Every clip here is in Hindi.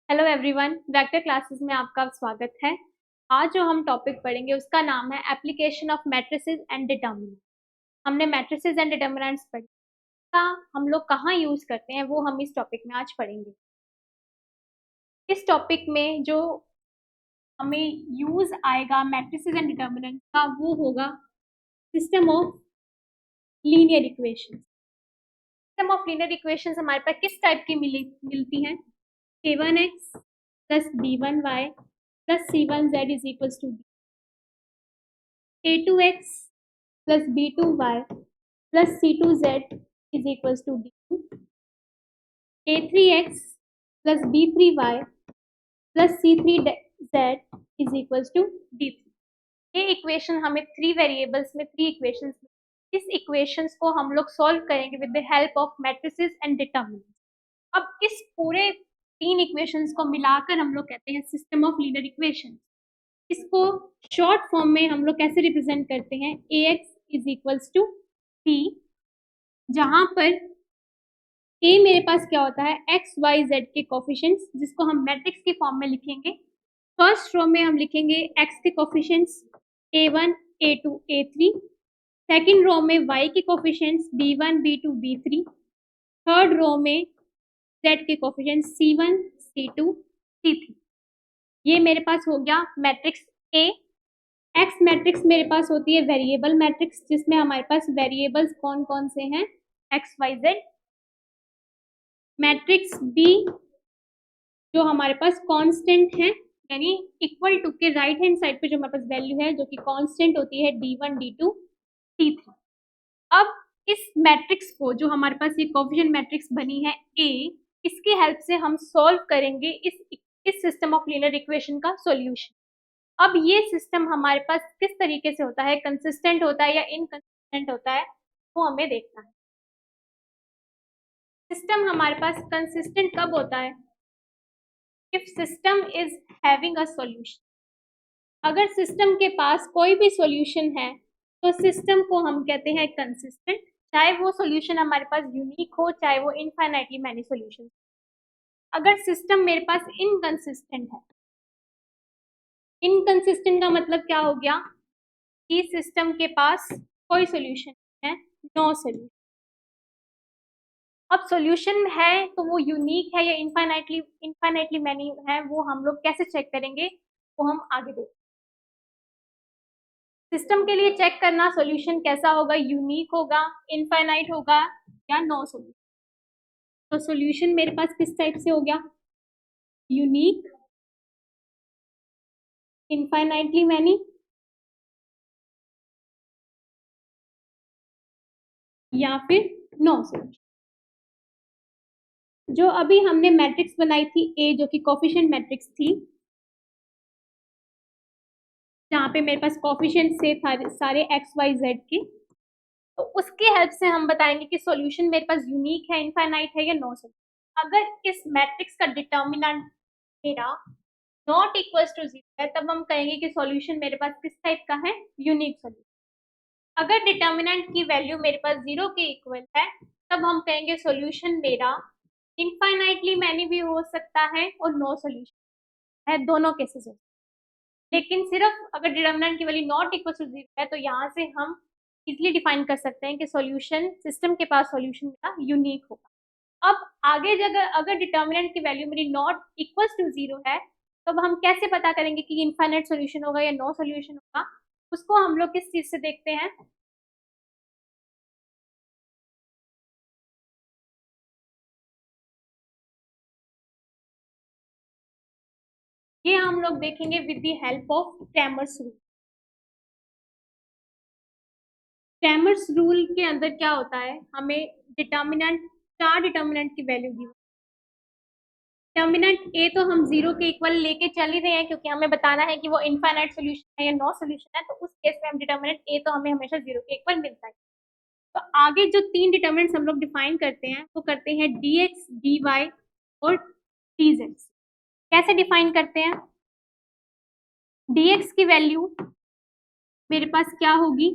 हेलो एवरीवन, वेक्टर क्लासेस में आपका स्वागत है। आज जो हम टॉपिक पढ़ेंगे उसका नाम है application of matrices and determinant. हमने मैट्रिसेस एंड डिटर्मिनेंट्स पढ़ा, हम लोग कहाँ यूज करते हैं वो हम इस टॉपिक में आज पढ़ेंगे। इस टॉपिक में जो हमें यूज आएगा मैट्रिसेस एंड डिटर्मिनेंट्स का वो होगा system of linear equations. System of linear equations हमारे पास किस टाइप की मिलती हैं? a1x plus b1y plus c1z is equals to d, a2x plus b2y plus c2z is equals to d2, a3x plus b3y plus c3z is equals to d3। ये इक्वेशन हमें थ्री वेरिएबल्स में थ्री इक्वेशंस, इस इक्वेशंस को हम लोग सॉल्व करेंगे with the help of matrices and determinants. अब इस पूरे तीन इक्वेशंस को मिलाकर हम लोग कहते हैं सिस्टम ऑफ लीनियर इक्वेशन। इसको शॉर्ट फॉर्म में हम लोग कैसे रिप्रेजेंट करते हैं? ax is equals to p, जहां पर a मेरे पास क्या होता है x y z के कोफिशिएंट्स, जिसको हम मैट्रिक्स के फॉर्म में लिखेंगे। फर्स्ट रो में हम लिखेंगे x के coefficients a1 a2 a3, second row में y के coefficients b1 b2 b3, third row में z के कोफिशिएंट्स c1 c2 c3। ये मेरे पास हो गया मैट्रिक्स A। एक्स मैट्रिक्स मेरे पास होती है वेरिएबल मैट्रिक्स, जिसमें हमारे पास वेरिएबल्स कौन कौन से हैं? X Y Z. Matrix B जो हमारे पास कांस्टेंट है, यानी इक्वल टू के राइट हैंड साइड पे जो हमारे पास वैल्यू है जो कि कांस्टेंट होती है d1 d2 d3। अब इस मैट्रिक्स को, जो हमारे पास ये कोएफिशिएंट मैट्रिक्स बनी है A, इसकी हेल्प से हम सॉल्व करेंगे इस सिस्टम ऑफ लीनियर इक्वेशन का सॉल्यूशन। अब ये सिस्टम हमारे पास किस तरीके से होता है, कंसिस्टेंट होता है या इनकंसिस्टेंट होता है, वो हमें देखना है। सिस्टम हमारे पास कंसिस्टेंट कब होता है? If system is having a solution. अगर सिस्टम के पास कोई भी सॉल्यूशन है तो सिस्टम को हम कहते हैं कंसिस्टेंट, चाहे वो सॉल्यूशन हमारे पास यूनिक हो, चाहे वो इनफाइनाइटली मैनी सॉल्यूशन। अगर सिस्टम मेरे पास इनकंसिस्टेंट है, इनकंसिस्टेंट का मतलब क्या हो गया कि सिस्टम के पास कोई सॉल्यूशन है, नो सॉल्यूशन। अब सॉल्यूशन है तो वो यूनिक है या इनफाइनाइटली मैनी है, वो हम लोग कैसे चेक करेंगे वो हम आगे देखेंगे। सिस्टम के लिए चेक करना सॉल्यूशन कैसा होगा, यूनिक होगा, इनफाइनाइट होगा या नो सॉल्यूशन। तो सॉल्यूशन मेरे पास किस टाइप से हो गया? यूनिक, इनफाइनाइटली मैनी या फिर नो सॉल्यूशन। जो अभी हमने मैट्रिक्स बनाई थी A, जो कि कोफिशिएंट मैट्रिक्स थी, जहाँ पे मेरे पास कोफिशिएंट से सारे एक्स वाई जेड के, तो उसकी हेल्प से हम बताएंगे कि सॉल्यूशन मेरे पास यूनिक है, इनफाइनाइट है या नो सॉल्यूशन। अगर इस मैट्रिक्स का डिटर्मिनेंट मेरा नॉट इक्वल्स टू 0 है, तब हम कहेंगे कि सॉल्यूशन मेरे पास किस टाइप का है? Unique solution. अगर डिटर्मिनेंट की वैल्यू मेरे पास 0 के इक्वल है, तब हम कहेंगे सॉल्यूशन मेरा इनफाइनाइटली मैनी भी हो सकता है और नो सॉल्यूशन है, दोनों केसेस हो। लेकिन सिर्फ अगर डिटर्मिनेंट की वैल्यू नॉट इक्वल टू 0 है, तो यहाँ से हम इजिली डिफाइन कर सकते हैं कि सॉल्यूशन, सिस्टम के पास सॉल्यूशन मेरा यूनिक होगा। अब आगे अगर डिटर्मिनेंट की वैल्यू मेरी नॉट इक्वल टू 0 है, तो हम कैसे पता करेंगे कि इनफाइनाइट सॉल्यूशन होगा या नो सॉल्यूशन होगा? उसको हम लोग किस चीज से देखते हैं? ये हम लोग देखेंगे with the help of Cramer's rule. Cramer's rule के अंदर क्या होता है, हमें डिटर्मिनेंट, चार डिटर्मिनेंट की वैल्यू दी। डिटर्मिनेंट A तो हम 0 के इक्वल लेके चल ही रहे हैं, क्योंकि हमें बताना है कि वो इनफाइनाइट सॉल्यूशन है या नो सॉल्यूशन है, तो उस केस में हम डिटर्मिनेंट A तो हमें हमेशा 0 के इक्वल मिलता है। तो आगे जो तीन डिटर्मिनेंट्स हम लोग डिफाइन करते हैं वो करते हैं dx, dy और dz। कैसे डिफाइन करते हैं? dx की वैल्यू मेरे पास क्या होगी?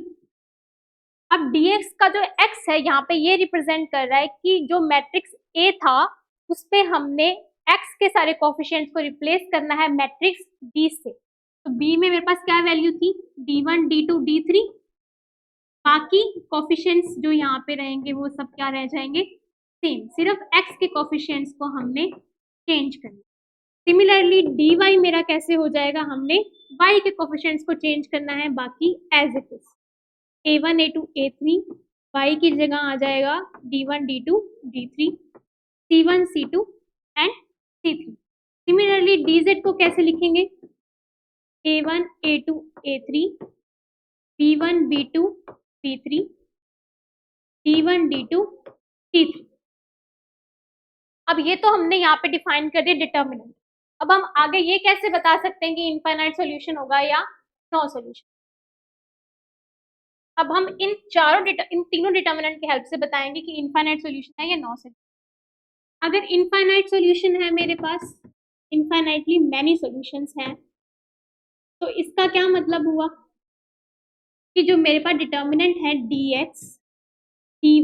अब dx का जो x है यहाँ पे ये रिप्रेजेंट कर रहा है कि जो मैट्रिक्स A था उस पे हमने एक्स के सारे कोफिशिएंट्स को रिप्लेस करना है मैट्रिक्स बी से। तो बी में मेरे पास क्या वैल्यू थी, D1 D2 D3, बाकी कोफिशिएंट्स जो यहाँ पे रहेंगे वो सब क्या रह जाएंगे, सेम, सिर्फ एक्स के कोफिशिएंट्स को हमने चेंज करना। सिमिलरली dy मेरा कैसे हो जाएगा, हमने y के कोफिशिएंट्स को चेंज करना है, बाकी as it is a1 a2 a3, y की जगह आ जाएगा d1 d2 d3, c1 c2 and c3। Similarly dz को कैसे लिखेंगे, a1 a2 a3, b1 b2 b3, d1 d2 d3। अब ये तो हमने यहाँ पे डिफाइन कर दिया डिटर्मिनेंट। अब हम आगे ये कैसे बता सकते हैं कि इनफाइनाइट सॉल्यूशन होगा या नो सॉल्यूशन। अब हम इन तीनों डिटर्मिनेंट की हेल्प से बताएंगे कि इनफाइनाइट सॉल्यूशन है या नो सॉल्यूशन। अगर इनफाइनाइट सॉल्यूशन है मेरे पास, इनफाइनाइटली मैनी सॉल्यूशंस हैं, तो इसका क्या मतलब हुआ कि जो मेरे पास डिटर्मिनेंट है dx dy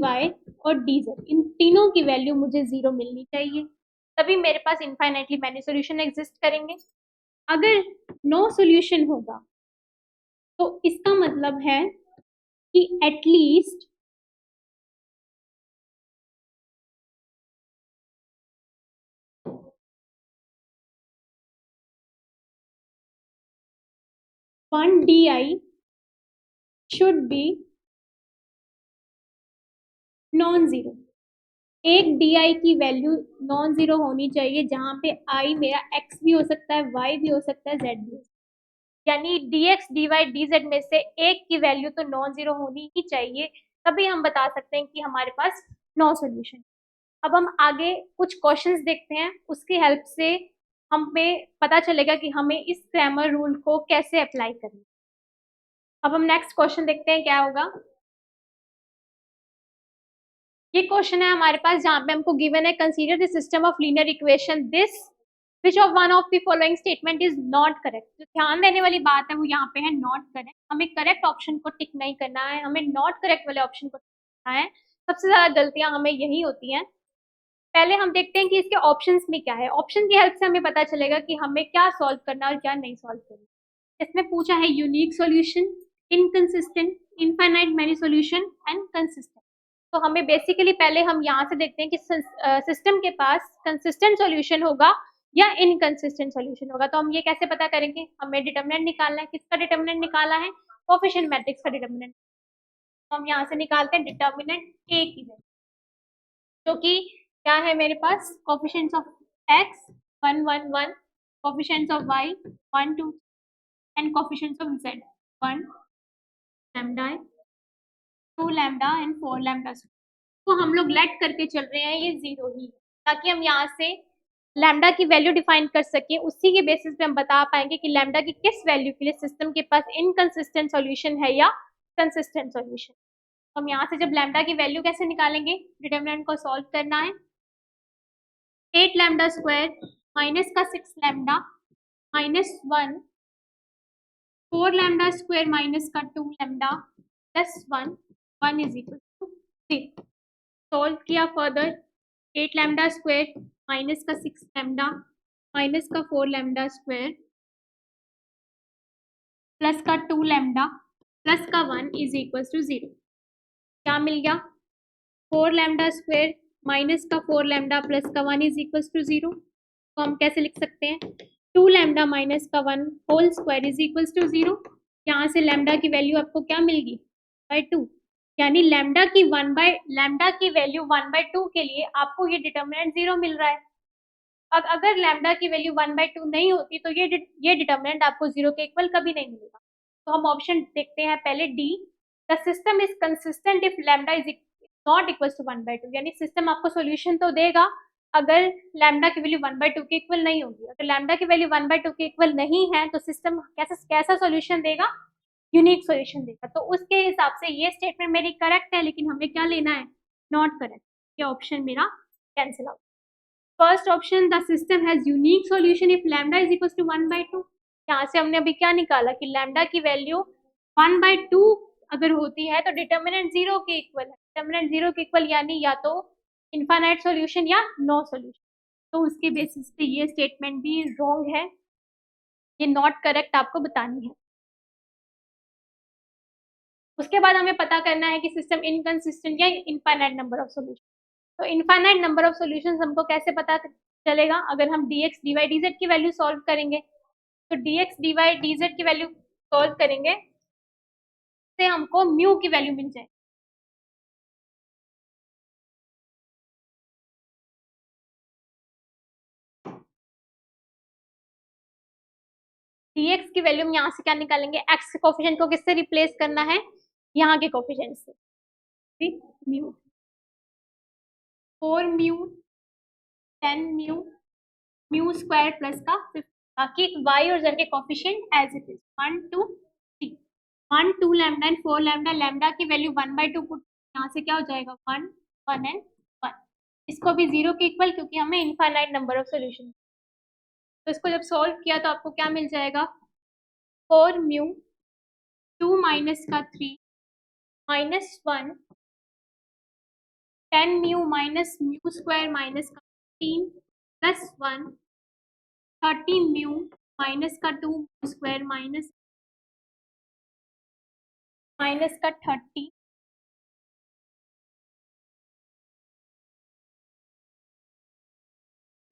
और dz, इन तीनों की वैल्यू मुझे 0 मिलनी चाहिए, तभी मेरे पास इनफाइनाइटली मैनी सॉल्यूशन एग्जिस्ट करेंगे। अगर नो सॉल्यूशन होगा तो इसका मतलब है कि at least one D should be non zero. एक डी की वैल्यू नॉन जीरो होनी चाहिए, जहां पे आई मेरा एक्स भी हो सकता है, वाई भी हो सकता है, जेड भी हो सकता है, यानी dx dy dz में से एक की वैल्यू तो नॉन जीरो होनी ही चाहिए, तभी हम बता सकते हैं कि हमारे पास नो सॉल्यूशन। अब हम आगे कुछ क्वेश्चंस देखते हैं, उसकी हेल्प से हमें पता चलेगा कि हमें इस ग्रामर रूल को कैसे अप्लाई करना है। अब हम नेक्स्ट क्वेश्चन देखते हैं क्या होगा। ये क्वेश्चन है हमारे पास जहां पे हमको गिवन है consider the system of linear equation this which of one of the following statement is not correct. जो ध्यान देने वाली बात है वो यहाँ पे है नॉट करेक्ट। हमें करेक्ट ऑप्शन को टिक नहीं करना है, हमें नॉट करेक्ट वाले ऑप्शन को टिक करना है। सबसे ज्यादा गलतियां हमें यही होती हैं। पहले हम देखते हैं कि इसके ऑप्शंस में क्या है। ऑप्शन की हेल्प से हमें पता चलेगा कि हमें क्या सॉल्व करना है और क्या नहीं सॉल्व करना। इसमें पूछा है unique solution, inconsistent, infinite many solution and consistent. तो हमें बेसिकली पहले हम यहाँ से देखते हैं कि सिस्टम के पास कंसिस्टेंट सॉल्यूशन होगा या इनकंसिस्टेंट सॉल्यूशन होगा। तो हम ये कैसे पता करेंगे, हमें डिटर्मिनेंट निकालना है। किसका डिटर्मिनेंट निकाला है, कोएफिशिएंट मैट्रिक्स का डिटर्मिनेंट। तो हम यहाँ से निकालते हैं डिटर्मिनेंट ए की वैल्यू, जो कि क्या है मेरे पास, coefficients of x 1 1 1, coefficients of y 1 2 and coefficients of z 1 lambda 2 lambda and 4 lambda. तो हम लोग लेट करके चल रहे हैं ये 0 ही, ताकि हम यहाँ से लैम्डा की वैल्यू डिफाइन कर सके। उसी के बेसिस पे हम बता पाएंगे कि लैम्डा की किस वैल्यू के लिए सिस्टम के पास इनकंसिस्टेंट सॉल्यूशन है या कंसिस्टेंट सॉल्यूशन। हम यहाँ से जब लैम्डा की वैल्यू कैसे निकालेंगे, डिटरमिनेंट को सॉल्व करना है। 8 लैम्डा स्क्वायर माइनस का 6 lambda minus 1, 4 lambda square minus का 2 lambda plus 1, 1 is equal to 0। Solve किया फर्दर, 8 लैम्डा स्क्वायर माइनस का 6 लैम्डा माइनस का 4 लैम्डा स्क्वायर प्लस का 2 लैम्डा प्लस का 1 इज इक्वल टू 0। क्या मिल गया, 4 लैम्डा स्क्वायर माइनस का 4 लैम्डा प्लस का 1 इज इक्वल टू 0। तो हम कैसे लिख सकते हैं, 2 लैम्डा माइनस का 1 whole square is equal to 0। यहाँ से लैम्डा की वैल्यू आपको क्या मिलेगी, बाय 2, यानी लैम्डा की वैल्यू 1/2 के लिए आपको ये डिटर्मिनेंट 0 मिल रहा है। अब अगर लैम्डा की वैल्यू 1/2 नहीं होती तो ये डिटर्मिनेंट आपको 0 के इक्वल कभी नहीं मिलेगा। तो हम ऑप्शन देखते हैं पहले D, the system is consistent if lambda is not equal to 1/2, यानी सिस्टम आपको सोल्यूशन तो देगा अगर लैम्डा की वैल्यू 1/2 के इक्वल नहीं होगी। अगर लैम्डा की वैल्यू 1/2 के इक्वल नहीं है तो सिस्टम कैसा सोल्यूशन देगा, यूनिक सॉल्यूशन देगा। तो उसके हिसाब से ये स्टेटमेंट मेरी करेक्ट है, लेकिन हमें क्या लेना है, नॉट करेक्ट। ये ऑप्शन मेरा cancel out. First option, the system has unique solution if lambda is equal to 1/2। यहाँ से हमने अभी क्या निकाला कि लैम्डा की वैल्यू 1/2 अगर होती है तो डिटर्मिनेंट 0 के इक्वल है। डिटर्मिनेंट 0 के इक्वल यानी या तो इनफाइनाइट सॉल्यूशन या नो सॉल्यूशन। तो उसके बेसिस पे ये स्टेटमेंट भी रॉन्ग है, ये नॉट करेक्ट आपको बतानी है। उसके बाद हमें पता करना है कि सिस्टम इनकंसिस्टेंट या इनफाइनाइट नंबर ऑफ सॉल्यूशन। तो इनफाइनाइट नंबर ऑफ सॉल्यूशंस हमको कैसे पता चलेगा? अगर हम dx dy dz की वैल्यू सॉल्व करेंगे, तो dx dy dz की वैल्यू सॉल्व करेंगे से हमको म्यू की वैल्यू मिल जाए। dx की वैल्यू हम यहाँ से क्या निकालेंगे? x के कोफिशिएंट को किससे रिप्लेस करना है? यहाँ के कोफिशिएंट से, mu 4 mu 10 mu mu square plus का 50। बाकी y और z के coefficient as it is 1 2 3, 1 2 lambda and 4 lambda. Lambda की वैल्यू 1/2 पुट, यहाँ से क्या हो जाएगा 1 1 एंड 1। इसको भी 0 के इक्वल, क्योंकि हमें इनफाइनाइट नंबर ऑफ सॉल्यूशन। तो इसको जब सॉल्व किया तो आपको क्या मिल जाएगा? 4 म्यू 2 माइनस का 3 minus 1 10 mu minus mu square minus का 15 प्लस 1 30 म्यू माइनस का 2 म्यू स्क्वायर माइनस का 30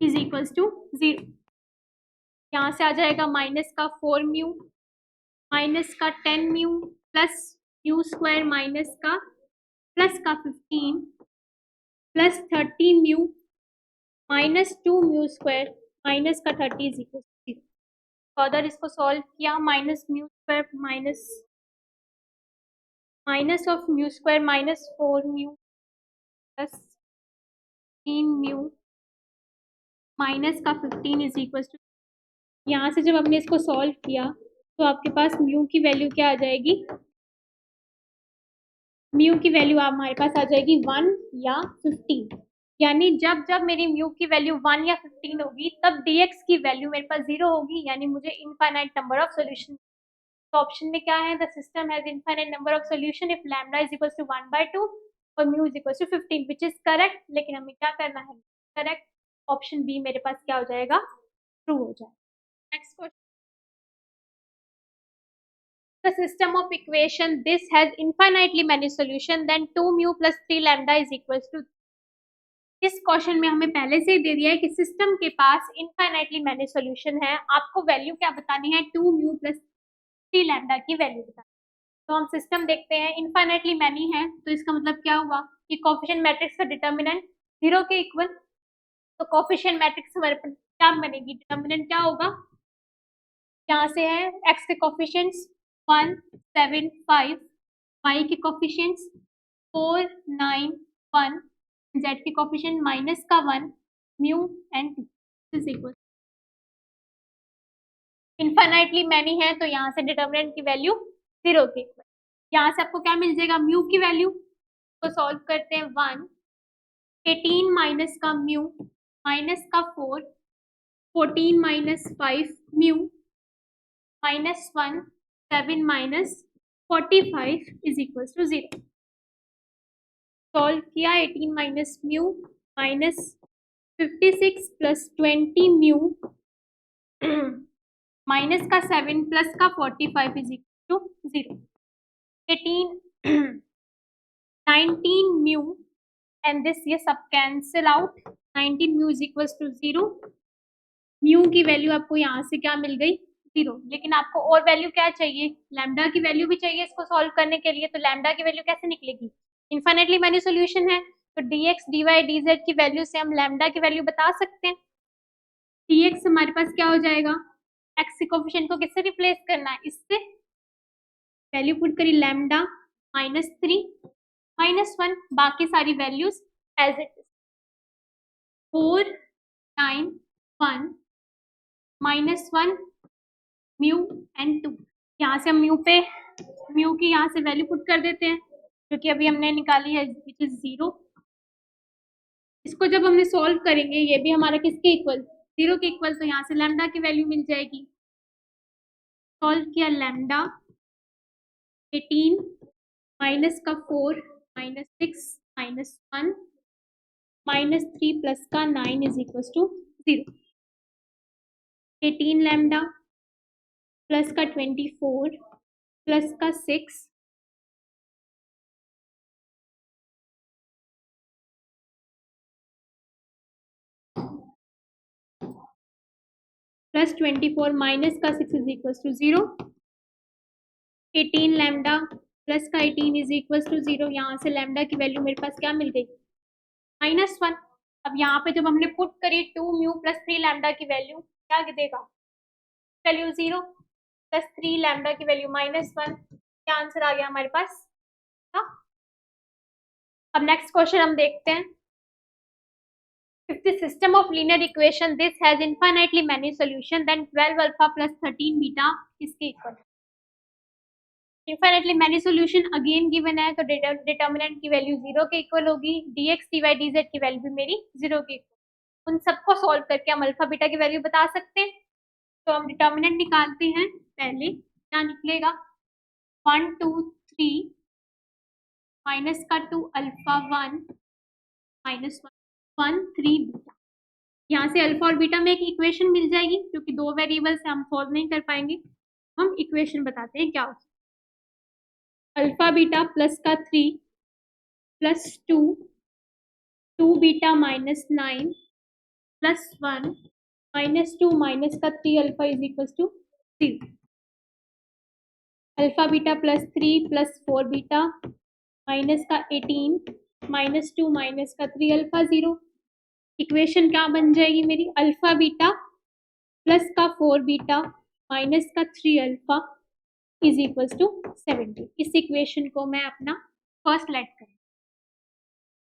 इज इक्वल्स टू 0। यहाँ से आ जाएगा माइनस का 4 म्यू माइनस का 10 mu plus mu square minus का प्लस का 15 plus 30 mu minus 2 mu square minus का 30 इज इक्वल टू 0। फर्दर इसको सॉल्व किया, minus mu square minus of mu square minus 4 mu plus 3 mu minus का 15 इज इक्वल टू। यहाँ से जब हमने इसको सॉल्व किया तो आपके पास म्यू की वैल्यू क्या आ जाएगी? म्यू की वैल्यू हमारे पास आ जाएगी 1 या 15। यानी जब जब मेरी म्यू की वैल्यू 1 या 15 होगी तब dx की वैल्यू मेरे पास 0 होगी, यानी मुझे इनफाइनाइट नंबर ऑफ सॉल्यूशन। तो ऑप्शन में क्या है? The system has infinite number of solution if lambda is equal to 1/2 और mu is equal to 15, which is correct. लेकिन हमें क्या करना है? करेक्ट। ऑप्शन बी मेरे पास क्या हो जाएगा? ट्रू हो जाएगा। Next question, the system of equation this has infinitely many solution, then 2 mu plus 3 lambda is equals to। इस क्वेश्चन में हमें पहले से ही दे दिया है कि सिस्टम के पास इनफाइनाइटली मैनी सॉल्यूशन है। आपको वैल्यू क्या बतानी है? 2 म्यू प्लस 3 लैम्डा की वैल्यू बतानी। तो हम सिस्टम देखते हैं, इनफाइनाइटली मैनी है तो इसका मतलब क्या हुआ कि कोफिशिएंट मैट्रिक्स का डिटर्मिनेंट 0 के इक्वल। तो कोफिशिएंट मैट्रिक्स हमारे पास क्या बनेगी? डिटर्मिनेंट क्या होगा? यहाँ से है x के कोफिशिएंट्स 1 7 5, y के कोफिशिएंट्स 4 9 1, z के कोफिशिएंट माइनस का 1 mu and 2 is equal. Infinitely many है तो यहाँ से डिटर्मिनेंट की वैल्यू 0 के इक्वल। यहाँ से आपको क्या मिल जाएगा? म्यू की वैल्यू को सॉल्व करते हैं 1 18 माइनस का म्यू माइनस का 4 14 minus 5 mu minus 1 7 minus 45 is equal to 0। Solve किया, 18 minus mu minus 56 plus 20 mu minus का 7 प्लस का 45 is equal to 0। 18 19 mu and this ये सब cancel out, 19 mu is equal to 0। Mu की वैल्यू आपको यहाँ से क्या मिल गई? 0। लेकिन आपको और वैल्यू क्या चाहिए? लैम्डा की वैल्यू भी चाहिए इसको सॉल्व करने के लिए। तो लैम्डा की वैल्यू कैसे निकलेगी? इनफाइनाइटली मैनी सॉल्यूशन है तो dx dy dz की वैल्यू से हम लैम्डा की वैल्यू बता सकते हैं। dx हमारे पास क्या हो जाएगा? x के कोफिशिएंट को किससे रिप्लेस करना है? इससे। वैल्यू पुट करी लैम्डा -3 -1, बाकी सारी values as it is 4 9 1 -1 mu and 2। यहाँ से हम म्यू की यहाँ से वैल्यू पुट कर देते हैं जो कि अभी हमने निकाली है विच इज 0। इसको जब हमने सॉल्व करेंगे ये भी हमारा किसके इक्वल? 0 के इक्वल। तो यहाँ से लैम्डा की वैल्यू मिल जाएगी। सॉल्व किया, लैम्डा 18 माइनस का 4 -6 -1 -3 प्लस का 9 is equal to 0। 18 lambda plus का 24 प्लस का 6 प्लस 24 माइनस का 6 is equal to 0। 18 lambda plus का 18 इज इक्वल टू 0। यहाँ से लैम्डा की वैल्यू मेरे पास क्या मिल गई? -1। अब यहाँ पे जब हमने पुट करी 2 म्यू प्लस 3 लैम्डा की वैल्यू, क्या देगा? वैल्यू 0 प्लस 3 लैम्डा की वैल्यू -1। क्या आंसर आ गया हमारे पास? हाँ। अब नेक्स्ट क्वेश्चन हम देखते हैं। If the system of linear equation this has infinitely many solution, then 12 alpha plus 13 beta इसके equal. Infinitely many solution again given है, तो डिटर्मिनेंट की वैल्यू 0 के इक्वल होगी, dx dy dz की वैल्यू भी मेरी 0 के इक्वल। उन सबको सॉल्व करके हम अल्फा बीटा की वैल्यू बता सकते हैं। तो हम डिटर्मिनेंट निकालते हैं। पहले क्या निकलेगा? 1 2 3 माइनस का 2 अल्फा 1 माइनस 1 3 बीटा। यहाँ से अल्फा और बीटा में एक इक्वेशन मिल जाएगी, क्योंकि दो वेरिएबल से हम सॉल्व नहीं कर पाएंगे। हम इक्वेशन बताते हैं क्या होता है। अल्फा बीटा प्लस का 3 plus 2 beta minus 9 plus 1 minus 2 minus का 3 alpha is equal to 0। Alpha beta plus 3 plus 4 beta minus का 18 माइनस 2 माइनस का 3 अल्फा 0। इक्वेशन क्या बन जाएगी मेरी? अल्फा बीटा प्लस का 4 बीटा माइनस का 3 अल्फा इज इक्वल टू 70। इस इक्वेशन को मैं अपना फर्स्ट लेट करूँ।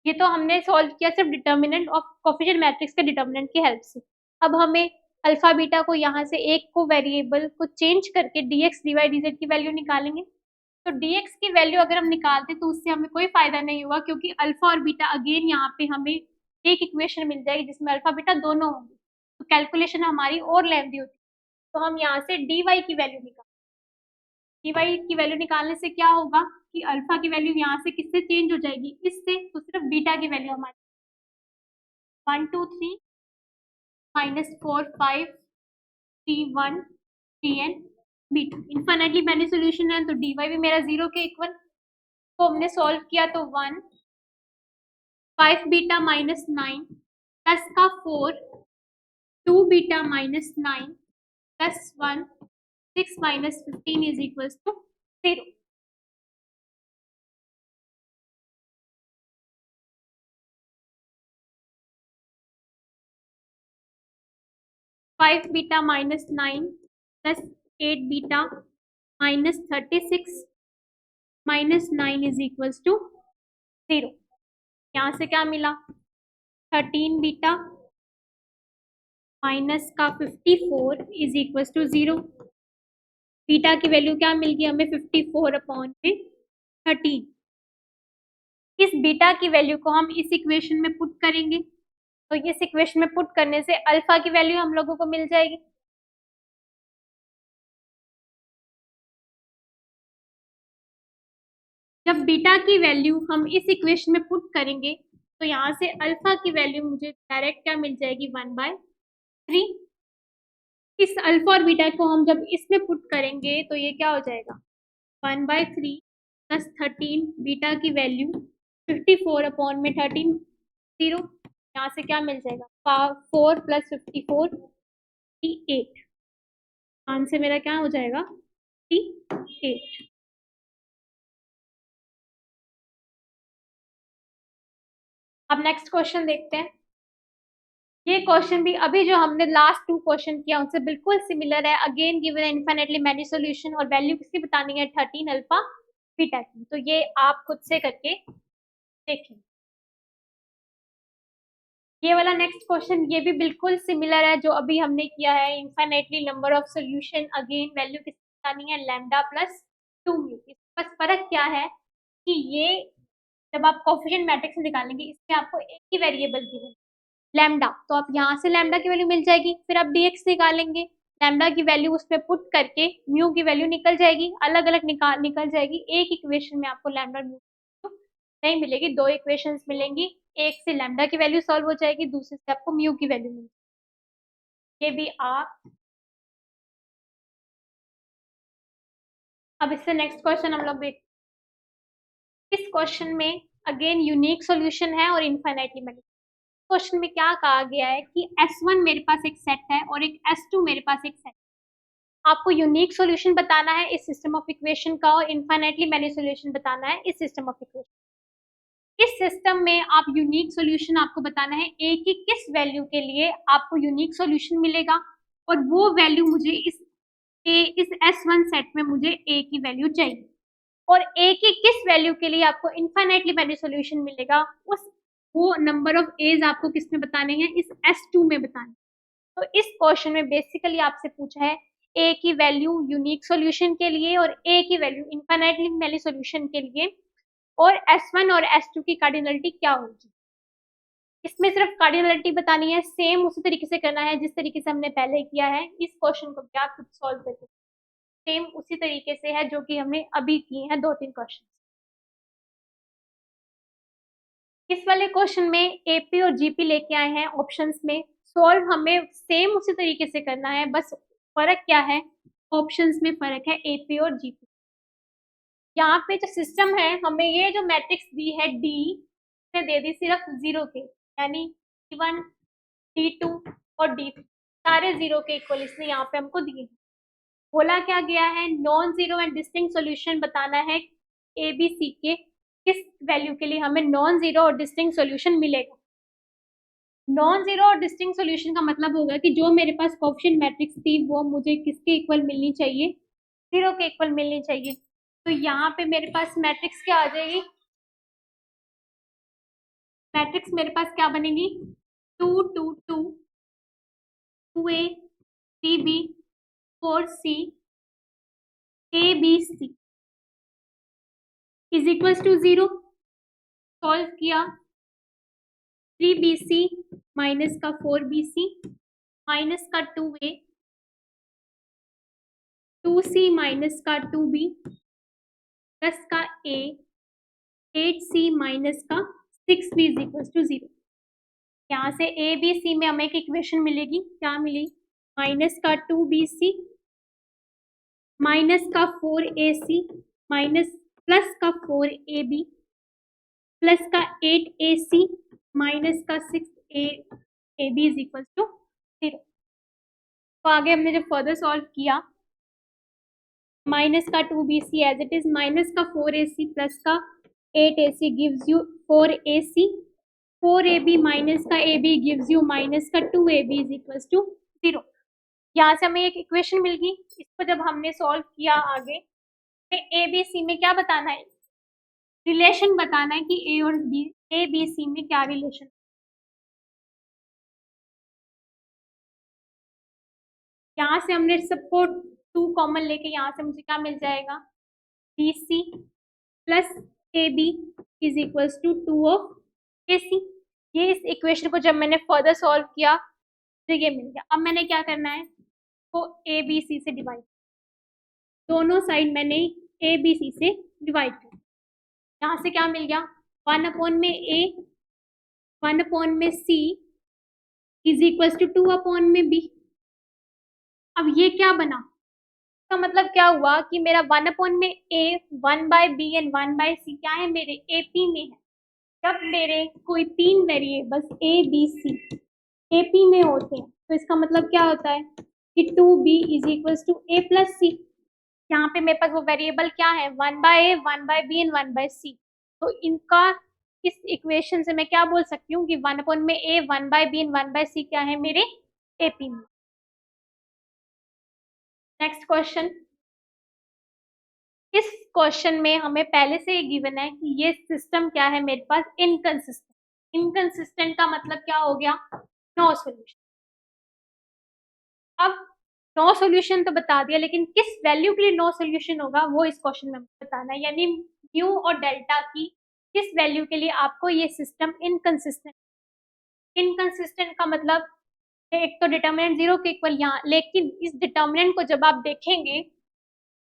ये तो हमने सॉल्व किया सिर्फ डिटर्मिनेंट ऑफ कोफिशिएंट मैट्रिक्स के डिटर्मिनेंट की हेल्प से। अब हमें अल्फा बीटा को यहाँ से एक को वेरिएबल को चेंज करके dx dy dz की वैल्यू निकालेंगे। तो dx की वैल्यू अगर हम निकालते तो उससे हमें कोई फायदा नहीं हुआ, क्योंकि अल्फा और बीटा अगेन यहाँ पे हमें एक इक्वेशन मिल जाएगी जिसमें अल्फा बीटा दोनों होंगे, तो कैलकुलेशन हमारी और लेंथी होती है। तो हम यहाँ से dy की वैल्यू dy की वैल्यू निकालने से क्या होगा कि अल्फा की वैल्यू यहाँ से किससे चेंज हो जाएगी? इससे। तो सिर्फ बीटा की वैल्यू हमारी 1 2 3 minus 4 5 3 1 3 N beta. Infinitely many solution है, तो dy भी मेरा 0 के इक्वल। तो हमने सॉल्व किया तो 1 5 बीटा माइनस 9 प्लस का 4 2 beta minus 9 plus 1 6 minus 15 is equal to 0। Five beta minus 9 plus 8 beta minus 36 minus 9 is equal to 0। यहाँ से क्या मिला? 13 बीटा माइनस का 54 इज इक्वल टू 0। बीटा की वैल्यू क्या मिल गई हमें? 54 अपॉन में 13। इस बीटा की वैल्यू को हम इस इक्वेशन में पुट करेंगे, तो इस इक्वेशन में पुट करने से अल्फा की वैल्यू हम लोगों को मिल जाएगी। जब बीटा की वैल्यू हम इस इक्वेशन में पुट करेंगे तो यहाँ से अल्फा की वैल्यू मुझे डायरेक्ट क्या मिल जाएगी? 1/3। इस अल्फा और बीटा को हम जब इसमें पुट करेंगे तो ये क्या हो जाएगा? 1/3 प्लस 13 बीटा की वैल्यू 54 अपॉन में 13 0। यहाँ से क्या मिल जाएगा? 4 प्लस 54 8। आंसर मेरा क्या हो जाएगा? 8। अब नेक्स्ट क्वेश्चन देखते हैं। ये क्वेश्चन भी अभी जो हमने लास्ट 2 क्वेश्चन किया उनसे बिल्कुल सिमिलर है। Again given infinitely many solution और वैल्यू किसकी बतानी है? 13 अल्फा बीटा की। तो ये आप खुद से करके देखें। ये वाला नेक्स्ट क्वेश्चन ये भी बिल्कुल सिमिलर है जो अभी हमने किया है। Infinitely number of solution, again value किसकी बतानी है? Lambda plus 2 mu. बस फर्क क्या है कि ये जब आप कोफिशिएंट मैट्रिक्स में निकालेंगे इसमें आपको एक ही वेरिएबल गिवन लैम्डा, तो आप यहाँ से लैम्डा की वैल्यू मिल जाएगी। फिर आप dx निकालेंगे, लैम्डा की वैल्यू उसमें पुट करके म्यू की वैल्यू निकल जाएगी, अलग अलग निकल जाएगी। एक इक्वेशन में आपको लैम्डा म्यू नहीं मिलेगी, दो इक्वेशंस मिलेंगी। एक से लैम्डा की वैल्यू सॉल्व हो जाएगी, दूसरे से आपको म्यू की वैल्यू मिलेगी। ये भी आप। अब इससे नेक्स्ट क्वेश्चन हम लोग देख, इस क्वेश्चन में अगेन यूनिक सॉल्यूशन है और इनफाइनाइटली मैनी। क्वेश्चन में क्या कहा गया है कि S1 मेरे पास एक सेट है और एक S2 मेरे पास एक सेट। आपको यूनिक सॉल्यूशन बताना है इस सिस्टम ऑफ इक्वेशन का और इनफाइनाइटली मैनी सॉल्यूशन बताना है इस सिस्टम ऑफ इक्वेशन। इस सिस्टम में आप यूनिक सॉल्यूशन आपको बताना है ए की किस वैल्यू के लिए आपको यूनिक सॉल्यूशन मिलेगा, और वो वैल्यू मुझे इस S1 सेट में मुझे ए की वैल्यू चाहिए, और ए की किस वैल्यू के लिए आपको इनफाइनाइटली मैनी सॉल्यूशन मिलेगा, वो नंबर ऑफ एज आपको किस में बताने हैं, इस S2 में बताने। तो इस क्वेश्चन में बेसिकली आपसे पूछा है ए की वैल्यू यूनिक सॉल्यूशन के लिए और ए की वैल्यू इनफाइनाइटली मैनी सॉल्यूशन के लिए, और S1 और S2 की कार्डिनलिटी क्या होगी। इसमें सिर्फ कार्डिनलिटी बतानी है, सेम उसी तरीके से करना है जिस तरीके से हमने पहले किया है। इस क्वेश्चन को भी आप खुद सॉल्व करके सेम उसी तरीके से है जो कि हमने अभी किए हैं 2-3 क्वेश्चन। इस वाले क्वेश्चन में एपी और जीपी लेके आए हैं ऑप्शंस में, सॉल्व हमें सेम उसी तरीके से करना है, बस फर्क क्या है, ऑप्शंस में फर्क है एपी और जीपी। यहाँ पे जो सिस्टम है, हमें ये जो मैट्रिक्स दी है डी ने दे दी सिर्फ 0 के, यानी D1 D2 और D3 सारे 0 के इक्वल इसने यहाँ पे हमको दिए। बोला क्या गया है, non zero and distinct solution बताना है ए बी सी के किस वैल्यू के लिए हमें नॉन जीरो और डिस्टिंक्ट सॉल्यूशन मिलेगा। नॉन जीरो और डिस्टिंक्ट सॉल्यूशन का मतलब होगा कि जो मेरे पास कोएफिशिएंट मैट्रिक्स थी वो मुझे किसके इक्वल मिलनी चाहिए, 0 के इक्वल मिलनी चाहिए। तो यहाँ पे मेरे पास मैट्रिक्स क्या आ जाएगी, मैट्रिक्स मेरे पास क्या बनेगी, 2 2 2 2A 3B 4C ABC is equals to 0। Solve किया, 3BC माइनस का 4BC माइनस का 2A 2C माइनस का 2B प्लस का A 8C माइनस का 6B इज इक्वल्स टू 0। यहाँ से A B C में हमें एक इक्वेशन मिलेगी, क्या मिली, माइनस का 2BC माइनस का 4AC माइनस प्लस का 4AB प्लस का 8AC माइनस का 6AB इज इक्वल टू 0। तो आगे हमने जब फर्दर सॉल्व किया, माइनस का 2BC as it is minus का 4AC प्लस का 8AC gives you 4AC 4AB minus का AB गिव्स यू माइनस का 2AB इज इक्वल टू 0। यहाँ से हमें एक इक्वेशन मिल गई। इसको जब हमने सॉल्व किया आगे, ABC में क्या बताना है, रिलेशन बताना है कि A और ABC में क्या रिलेशन। यहाँ से हमने सबको 2 कॉमन लेके यहाँ से मुझे क्या मिल जाएगा, BC plus AB is equals to 2 of AC। ये इस इक्वेशन को जब मैंने फर्दर सॉल्व किया तो ये मिल गया। अब मैंने क्या करना है, तो ABC से डिवाइड, दोनों साइड मैंने ABC से डिवाइड किया। यहाँ से क्या मिल गया, 1 अपॉन में A 1 अपॉन में C is equals to 2 upon में B। अब ये क्या बना, इसका मतलब क्या हुआ कि मेरा 1 अपॉन में A 1 by B and 1 by C क्या है, मेरे AP में है। जब मेरे कोई 3 variables A B C AP में होते हैं तो इसका मतलब क्या होता है कि 2B is equals to A plus C। यहाँ पे मेरे पास वो वेरिएबल क्या है, 1 by A 1 by B and 1 by C। तो इनका इस इक्वेशन से मैं क्या बोल सकती हूँ कि 1 अपॉन में A 1 by B and 1 by C क्या है, मेरे AP में। नेक्स्ट क्वेश्चन, इस क्वेश्चन में हमें पहले से ही गिवन है कि ये सिस्टम क्या है मेरे पास, इनकंसिस्टेंट। इनकंसिस्टेंट का मतलब क्या हो गया, नो सॉल्यूशन। अब नो सॉल्यूशन तो बता दिया, लेकिन किस वैल्यू के लिए नो सॉल्यूशन होगा वो इस क्वेश्चन में बताना है, यानी म्यू और डेल्टा की किस वैल्यू के लिए आपको ये सिस्टम इनकंसिस्टेंट। इनकंसिस्टेंट का मतलब एक तो डिटर्मिनेंट 0 के इक्वल यहाँ, लेकिन इस डिटर्मिनेंट को जब आप देखेंगे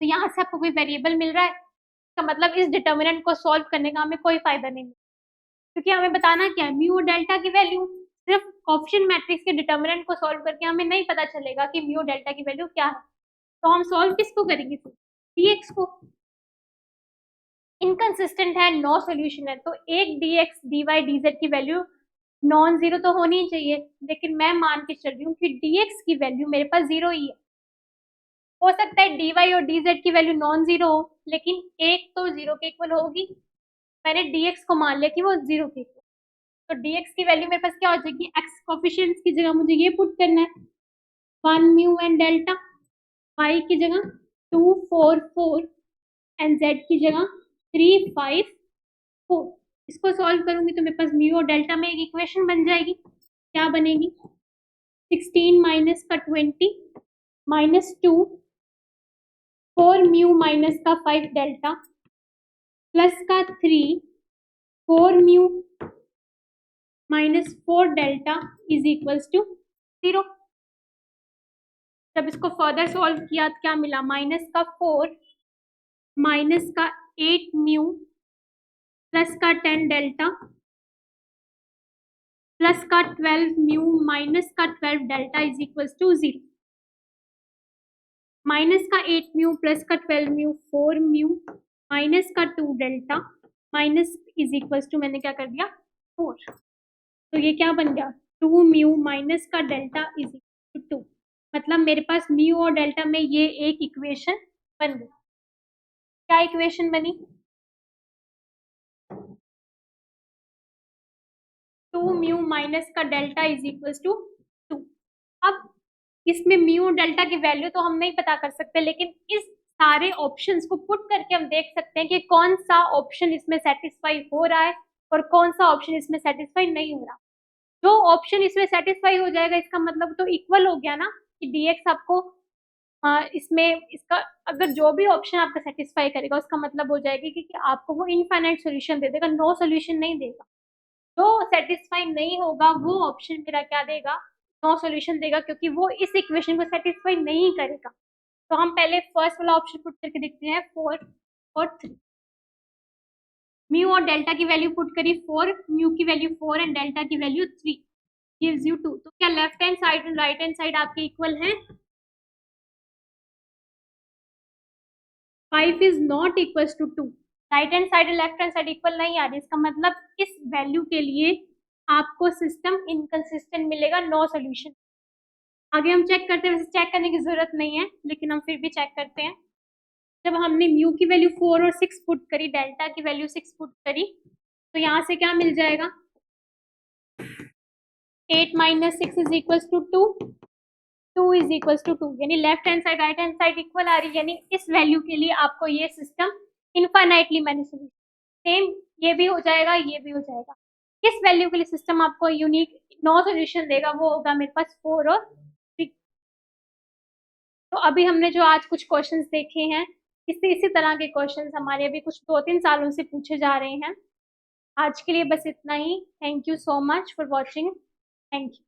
तो यहाँ से आपको कोई वेरिएबल मिल रहा है, इसका मतलब इस डिटर्मिनेंट को सॉल्व करने का हमें कोई फायदा नहीं मिला, क्योंकि हमें बताना क्या है, म्यू और डेल्टा की वैल्यू। सिर्फ कोएफिशिएंट मैट्रिक्स के डिटर्मिनेंट को सॉल्व करके हमें नहीं पता चलेगा कि म्यू डेल्टा की वैल्यू क्या है, तो हम सॉल्व किसको करेंगे फिर, dx को। इनकंसिस्टेंट है, नो सॉल्यूशन है, तो एक dx dy dz की वैल्यू नॉन जीरो तो होनी ही चाहिए, लेकिन मैं मान के चल रही हूँ कि dx की वैल्यू मेरे पास जीरो ही है। हो सकता है dy और dz की वैल्यू नॉन जीरो हो, लेकिन एक तो जीरो के इक्वल होगी। मैंने dx को मान लिया कि वो जीरो के इक्वल, तो dx की वैल्यू मेरे पास क्या हो जाएगी, x कोफिशिएंट्स की जगह मुझे ये पुट करना है 1 म्यू एंड डेल्टा, y की जगह 2 4 4 एंड z की जगह 3 5 4। इसको सॉल्व करूंगी तो मेरे पास म्यू और डेल्टा में एक इक्वेशन बन जाएगी। क्या बनेगी, 16 माइनस का 20 माइनस 2 4 म्यू माइनस का 5 डेल्टा प्लस का 3 4 mu minus 4 delta is equals to 0। जब इसको फर्दर सॉल्व किया तो क्या मिला, माइनस का 4 माइनस का 8 म्यू प्लस का 10 डेल्टा प्लस का 12 म्यू माइनस का 12 delta is equals to 0। Minus का 8 म्यू प्लस का 12 म्यू 4 म्यू माइनस का 2 delta minus is equals to मैंने क्या कर दिया 4, तो ये क्या बन गया 2 म्यू माइनस का डेल्टा इज इक्वल टू 2। मतलब मेरे पास म्यू और डेल्टा में ये एक इक्वेशन बन गई। क्या इक्वेशन बनी, 2 म्यू माइनस का डेल्टा इज इक्वल्स टू 2। अब इसमें म्यू और डेल्टा की वैल्यू तो हम नहीं पता कर सकते, लेकिन इस सारे ऑप्शंस को पुट करके हम देख सकते हैं कि कौन सा ऑप्शन इसमें सेटिस्फाई हो रहा है और कौन सा ऑप्शन इसमें सेटिस्फाई नहीं हो रहा। जो ऑप्शन इसमें सेटिस्फाई हो जाएगा इसका मतलब तो इक्वल हो गया ना, कि dx आपको इसमें इसका अगर जो भी ऑप्शन आपका सेटिस्फाई करेगा उसका मतलब हो जाएगा कि आपको वो इनफाइनाइट सॉल्यूशन दे देगा, नो सॉल्यूशन नहीं देगा। जो सेटिस्फाई नहीं होगा वो ऑप्शन मेरा क्या देगा, नो सॉल्यूशन देगा, क्योंकि वो इस इक्वेशन को सेटिस्फाई नहीं करेगा। तो हम पहले फर्स्ट वाला ऑप्शन पुट करके देखते हैं 4 और 3। म्यू और डेल्टा की वैल्यू पुट करी 4, म्यू की वैल्यू 4 एंड डेल्टा की वैल्यू 3 गिव्स यू 2। तो क्या लेफ्ट हैंड साइड और राइट हैंड साइड आपके इक्वल हैं? 5 is not equal to 2। Right hand side और लेफ्ट हैंड साइड इक्वल नहीं आ रही, इसका मतलब इस वैल्यू के लिए आपको सिस्टम इनकंसिस्टेंट मिलेगा, नो सॉल्यूशन। आगे हम चेक करते हैं, वैसे चेक करने की जरूरत नहीं है लेकिन हम फिर भी चेक करते हैं। जब हमने म्यू की वैल्यू 4 और 6 पुट करी, डेल्टा की वैल्यू 6 पुट करी, तो यहाँ से क्या मिल जाएगा, 8 minus 6 is equal to 2, 2 is equal to 2, यानी left hand side right hand side equal आ रही है, यानी इस वैल्यू के लिए आपको ये system infinitely many solution, same ये भी हो जाएगा ये भी हो जाएगा। किस वैल्यू के लिए सिस्टम आपको यूनिक नो सॉल्यूशन देगा, वो होगा मेरे पास 4 और 3। तो अभी हमने जो आज कुछ क्वेश्चंस देखे हैं, इसी तरह के क्वेश्चंस हमारे अभी कुछ 2-3 सालों से पूछे जा रहे हैं। आज के लिए बस इतना ही। Thank you so much for watching. Thank you.